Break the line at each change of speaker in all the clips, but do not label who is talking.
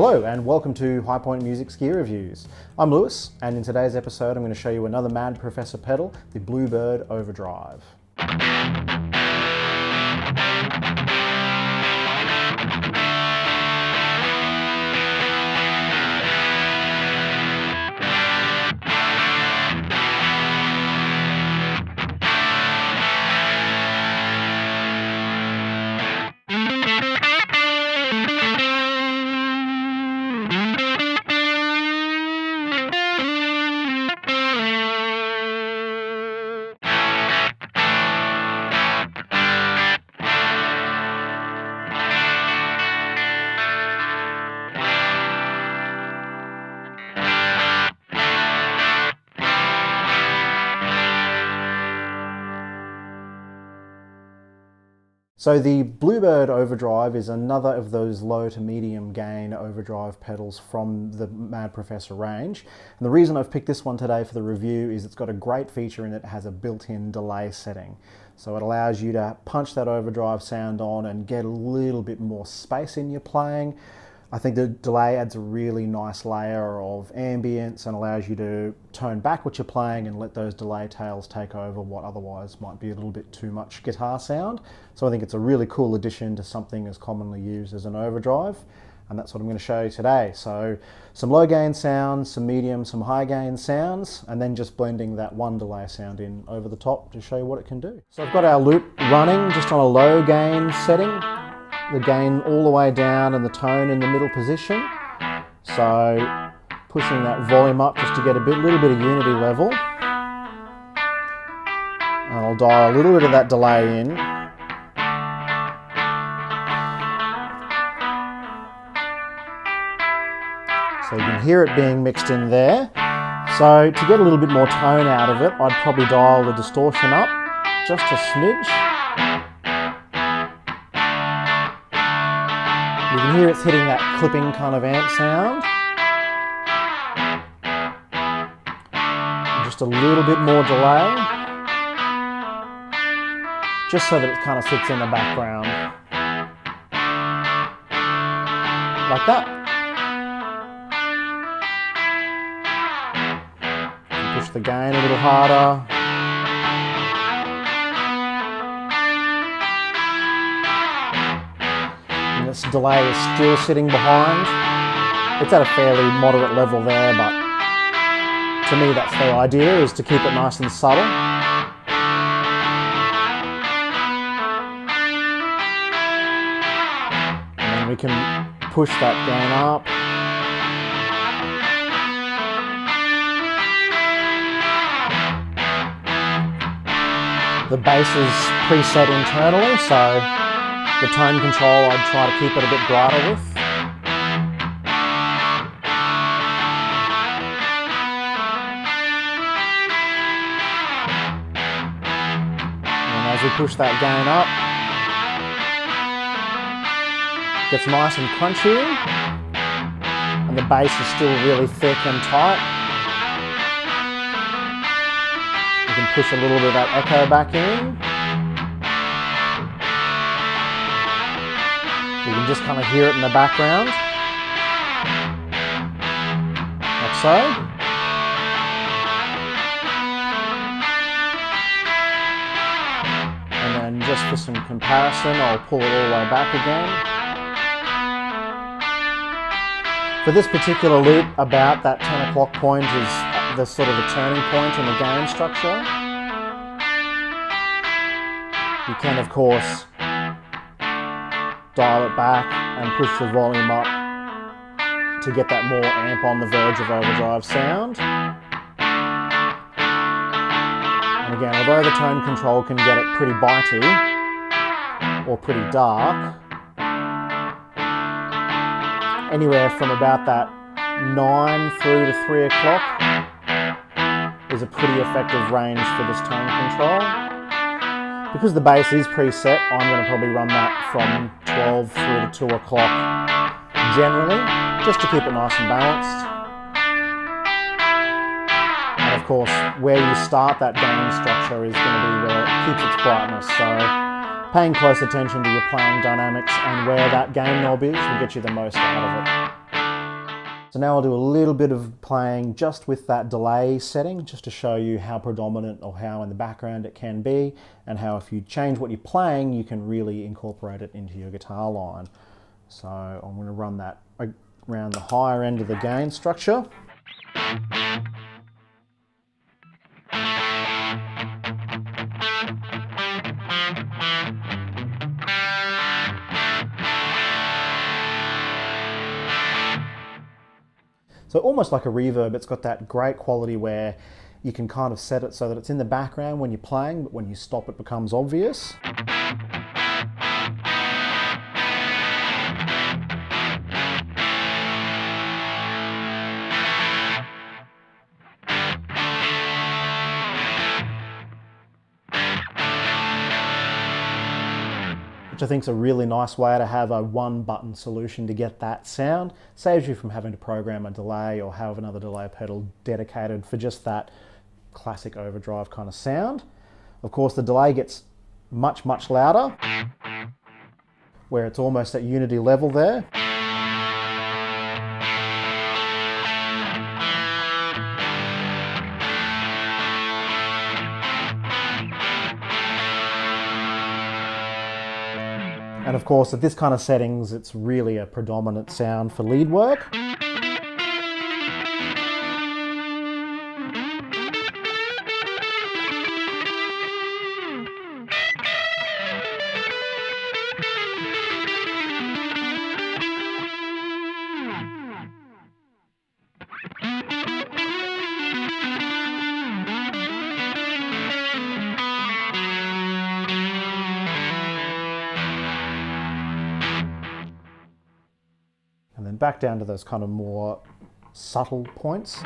Hello and welcome to High Point Music's Gear Reviews. I'm Lewis, and in today's episode I'm going to show you another Mad Professor pedal, the BlueBird Overdrive. So the BlueBird Overdrive is another of those low to medium gain overdrive pedals from the Mad Professor range. And the reason I've picked this one today for the review is it's got a great feature in it. It has a built-in delay setting. So it allows you to punch that overdrive sound on and get a little bit more space in your playing. I think the delay adds a really nice layer of ambience and allows you to tone back what you're playing and let those delay tails take over what otherwise might be a little bit too much guitar sound. So I think it's a really cool addition to something as commonly used as an overdrive, and that's what I'm going to show you today. So some low gain sounds, some medium, some high gain sounds, and then just blending that one delay sound in over the top to show you what it can do. So I've got our loop running just on a low gain setting. The gain all the way down and the tone in the middle position. So pushing that volume up just to get a little bit of unity level. And I'll dial a little bit of that delay in. So you can hear it being mixed in there. So to get a little bit more tone out of it, I'd probably dial the distortion up just a smidge. You can hear it's hitting that clipping kind of amp sound. And just a little bit more delay. Just so that it kind of sits in the background. Like that. And push the gain a little harder. This delay is still sitting behind. It's at a fairly moderate level there, but to me that's the idea, is to keep it nice and subtle. And then we can push that gain up. The bass is preset internally, so the tone control I'd try to keep it a bit brighter with. And as we push that gain up, it gets nice and crunchy, and the bass is still really thick and tight. You can push a little bit of that echo back in. You can just kind of hear it in the background, like so. And then just for some comparison, I'll pull it all the way back again. For this particular loop, about that 10 o'clock point is the sort of the turning point in the gain structure. You can, of course, dial it back and push the volume up to get that more amp on the verge of overdrive sound. And again, although the tone control can get it pretty bitey or pretty dark, anywhere from about that 9 through to 3 o'clock is a pretty effective range for this tone control. Because the bass is preset, I'm going to probably run that from 12 through to 2 o'clock generally, just to keep it nice and balanced. And of course, where you start that gain structure is going to be where it keeps its brightness. So paying close attention to your playing dynamics and where that gain knob is will get you the most out of it. So now I'll do a little bit of playing just with that delay setting, just to show you how predominant or how in the background it can be, and how if you change what you're playing, you can really incorporate it into your guitar line. So I'm going to run that around the higher end of the gain structure. So almost like a reverb, it's got that great quality where you can kind of set it so that it's in the background when you're playing, but when you stop it becomes obvious. Which I think is a really nice way to have a one-button solution to get that sound. Saves you from having to program a delay or have another delay pedal dedicated for just that classic overdrive kind of sound. Of course, the delay gets much, much louder, where it's almost at unity level there. And of course, at this kind of settings, it's really a predominant sound for lead work. And then back down to those kind of more subtle points.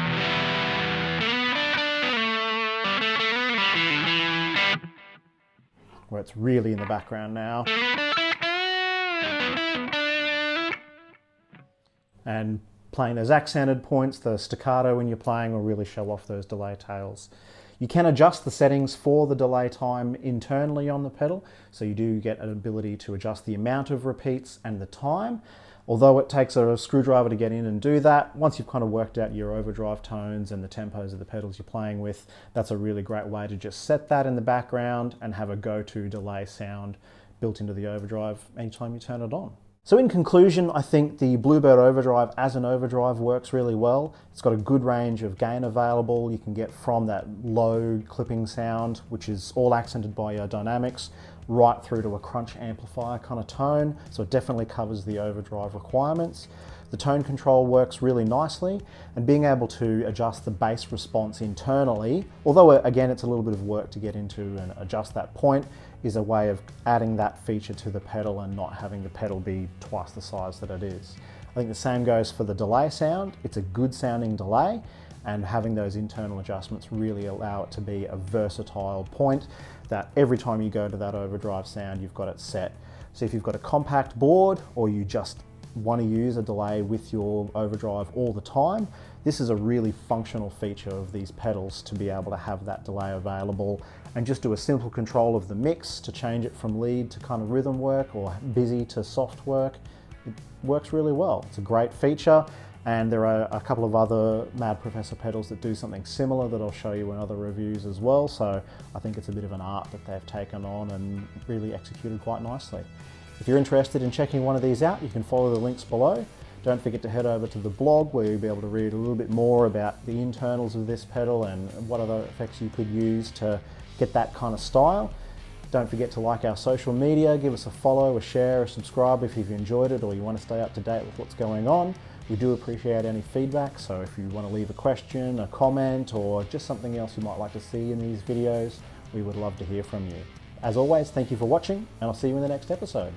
Where it's really in the background now. And playing those accented points, the staccato when you're playing will really show off those delay tails. You can adjust the settings for the delay time internally on the pedal, so you do get an ability to adjust the amount of repeats and the time. Although it takes a screwdriver to get in and do that, once you've kind of worked out your overdrive tones and the tempos of the pedals you're playing with, that's a really great way to just set that in the background and have a go-to delay sound built into the overdrive anytime you turn it on. So in conclusion, I think the BlueBird Overdrive as an overdrive works really well. It's got a good range of gain available. You can get from that low clipping sound, which is all accented by your dynamics, right through to a crunch amplifier kind of tone. So it definitely covers the overdrive requirements. The tone control works really nicely, and being able to adjust the bass response internally, although again it's a little bit of work to get into and adjust that point, is a way of adding that feature to the pedal and not having the pedal be twice the size that it is. I think the same goes for the delay sound. It's a good sounding delay, and having those internal adjustments really allow it to be a versatile point that every time you go to that overdrive sound, you've got it set. So if you've got a compact board, or you just want to use a delay with your overdrive all the time, this is a really functional feature of these pedals to be able to have that delay available and just do a simple control of the mix to change it from lead to kind of rhythm work or busy to soft work. It works really well. It's a great feature, and there are a couple of other Mad Professor pedals that do something similar that I'll show you in other reviews as well. So I think it's a bit of an art that they've taken on and really executed quite nicely. If you're interested in checking one of these out, you can follow the links below. Don't forget to head over to the blog, where you'll be able to read a little bit more about the internals of this pedal and what other effects you could use to get that kind of style. Don't forget to like our social media, give us a follow, a share, a subscribe if you've enjoyed it or you want to stay up to date with what's going on. We do appreciate any feedback, so if you want to leave a question, a comment, or just something else you might like to see in these videos, we would love to hear from you. As always, thank you for watching, and I'll see you in the next episode.